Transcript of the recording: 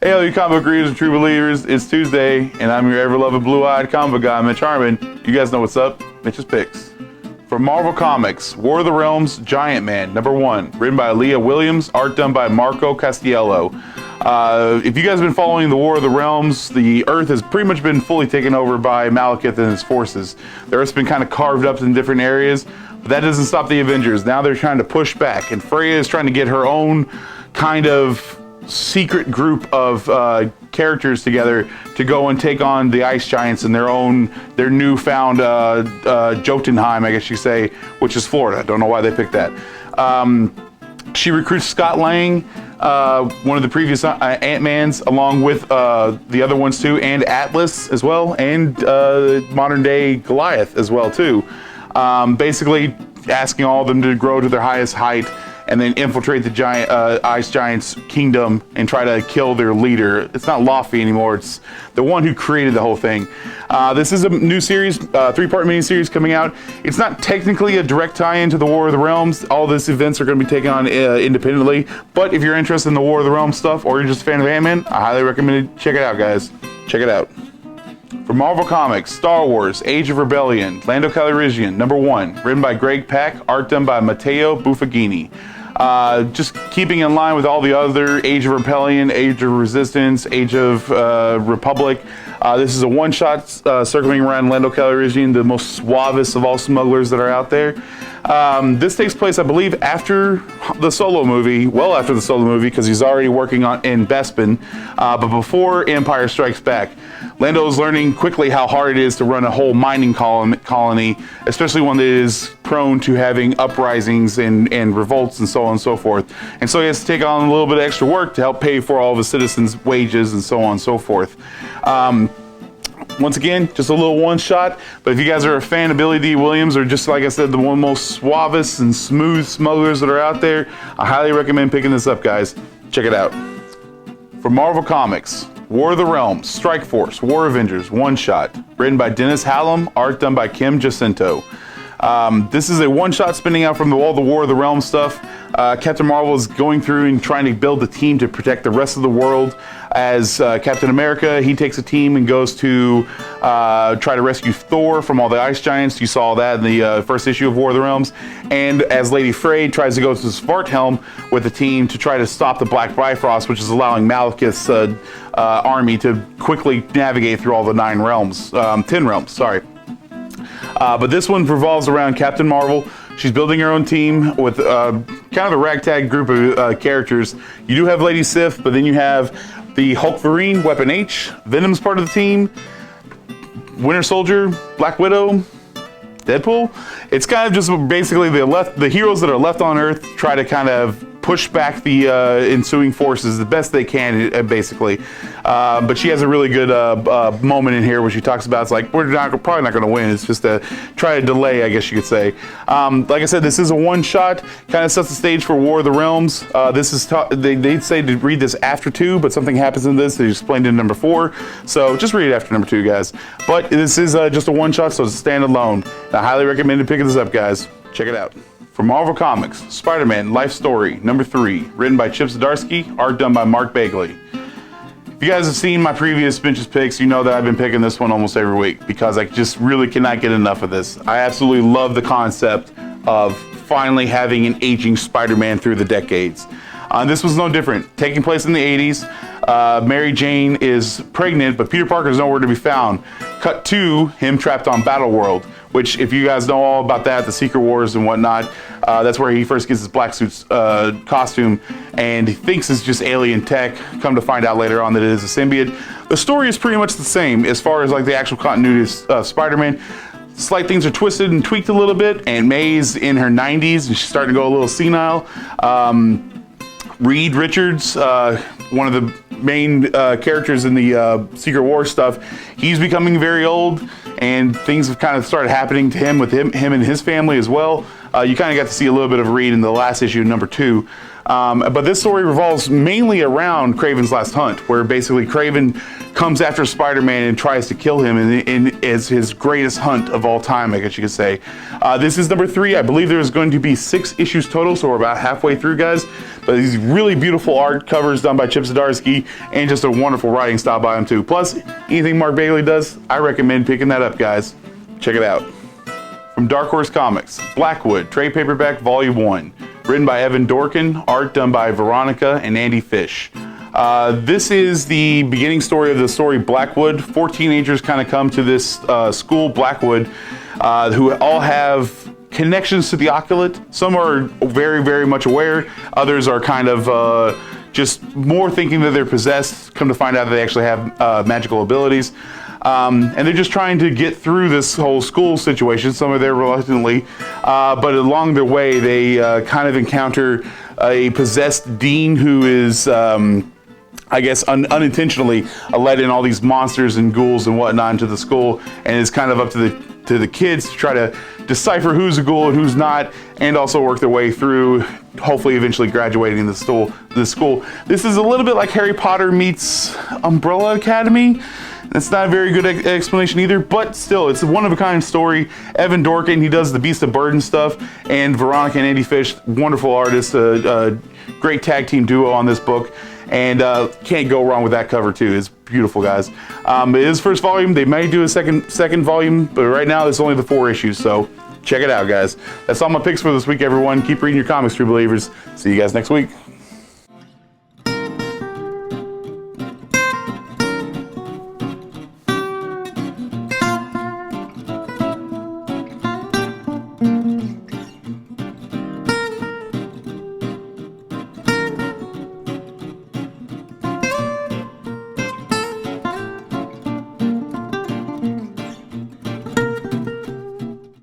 Hey, all you comic book readers and true believers, it's Tuesday, and I'm your ever-loving blue-eyed comic book guy, Mitch Harmon. You guys know what's up. Mitch's Picks. From Marvel Comics, War of the Realms, Giant Man, #1, written by Leah Williams, art done by Marco Castiello. If you guys have been following the War of the Realms, the Earth has pretty much been fully taken over by Malekith and his forces. The Earth's been kind of carved up in different areas, but that doesn't stop the Avengers. Now they're trying to push back, and Freya is trying to get her own kind of secret group of characters together to go and take on the ice giants in their newfound Jotunheim, I guess you say, which is Florida. Don't know why they picked that. She recruits Scott Lang, one of the previous Ant-Mans, along with the other ones too, and Atlas as well, and modern day Goliath as well too. Basically asking all of them to grow to their highest height and then infiltrate the ice giant's kingdom and try to kill their leader. It's not Laufey anymore, it's the one who created the whole thing. This is a new series, 3-part miniseries coming out. It's not technically a direct tie-in to the War of the Realms. All these events are going to be taken on independently, but if you're interested in the War of the Realms stuff, or you're just a fan of Ant-Man, I highly recommend it. Check it out, guys. Check it out. From Marvel Comics, Star Wars, Age of Rebellion, Lando Calrissian, #1, written by Greg Pak, art done by Matteo Buffagini. Just keeping in line with all the other Age of Rebellion, Age of Resistance, Age of Republic. This is a one-shot circling around Lando Calrissian, the most suavest of all smugglers that are out there. This takes place, I believe, after the Solo movie, well after the Solo movie, because he's already working in Bespin, but before Empire Strikes Back. Lando is learning quickly how hard it is to run a whole mining colony, especially one that is prone to having uprisings and revolts and so on and so forth. And so he has to take on a little bit of extra work to help pay for all of his citizens' wages and so on and so forth. Once again, just a little one shot, but if you guys are a fan of Billy D. Williams, or just like I said, the one most suavest and smooth smugglers that are out there, I highly recommend picking this up, guys. Check it out. From Marvel Comics, War of the Realms, Strike Force, War Avengers, one shot, written by Dennis Hallam, art done by Kim Jacinto. This is a one-shot spinning out from all the War of the Realms stuff. Captain Marvel is going through and trying to build a team to protect the rest of the world. As Captain America, he takes a team and goes to try to rescue Thor from all the ice giants. You saw that in the first issue of War of the Realms. And as Lady Frey tries to go to Svarthelm with the team to try to stop the Black Bifrost, which is allowing Malekith's army to quickly navigate through all the 10 realms, sorry. But this one revolves around Captain Marvel. She's building her own team with kind of a ragtag group of characters. You do have Lady Sif, but then you have the Hulkverine, Weapon H, Venom's part of the team, Winter Soldier, Black Widow, Deadpool. It's kind of just basically the heroes that are left on Earth try to kind of push back the ensuing forces the best they can, basically. But she has a really good moment in here where she talks about, it's like, we're probably not going to win. It's just to try to delay, I guess you could say. Like I said, this is a one-shot, kind of sets the stage for War of the Realms. This is they'd say to read this after 2, but something happens in this. They explained in #4, so just read it after #2, guys. But this is just a one-shot, so it's a standalone. I highly recommend picking this up, guys. Check it out. From Marvel Comics, Spider-Man Life Story, #3, written by Chip Zdarsky, art done by Mark Bagley. If you guys have seen my previous Mitch's Picks, you know that I've been picking this one almost every week because I just really cannot get enough of this. I absolutely love the concept of finally having an aging Spider-Man through the decades. This was no different. Taking place in the 80s, Mary Jane is pregnant, but Peter Parker is nowhere to be found. Cut to him trapped on Battleworld, which, if you guys know all about that, the Secret Wars and whatnot, that's where he first gets his black suit's costume, and he thinks it's just alien tech. Come to find out later on that it is a symbiote. The story is pretty much the same as far as like the actual continuity of Spider-Man. Slight things are twisted and tweaked a little bit, and May's in her 90s, and she's starting to go a little senile. Reed Richards, one of the main characters in the Secret War stuff, he's becoming very old, and things have kind of started happening to him with him and his family as well. You kind of got to see a little bit of Reed in the last issue, number 2. But this story revolves mainly around Kraven's Last Hunt, where basically Kraven comes after Spider-Man and tries to kill him and is his greatest hunt of all time, I guess you could say. This is number 3. I believe there's going to be 6 issues total, so we're about halfway through, guys. But these really beautiful art covers done by Chip Zdarsky and just a wonderful writing style by him too. Plus, anything Mark Bailey does, I recommend picking that up, guys. Check it out. From Dark Horse Comics, Blackwood, trade paperback, volume 1. Written by Evan Dorkin, art done by Veronica and Andy Fish. This is the beginning story of the story Blackwood. 4 teenagers kind of come to this school, Blackwood, who all have connections to the occult. Some are very, very much aware. Others are kind of just more thinking that they're possessed. Come to find out that they actually have magical abilities. And they're just trying to get through this whole school situation. Some are there reluctantly, but along their way, they kind of encounter a possessed dean who is, I guess, unintentionally let in all these monsters and ghouls and whatnot into the school, and it's kind of up to the kids to try to decipher who's a ghoul and who's not, and also work their way through, hopefully eventually graduating the school. This is a little bit like Harry Potter meets Umbrella Academy. It's not a very good explanation either, but still, it's a one-of-a-kind story. Evan Dorkin, he does the Beast of Burden stuff, and Veronica and Andy Fish, wonderful artists, great tag team duo on this book, and can't go wrong with that cover too. It's beautiful, guys. It is first volume. They may do a second volume, but right now it's only the 4 issues, so check it out, guys. That's all my picks for this week, everyone. Keep reading your comics, true believers. See you guys next week.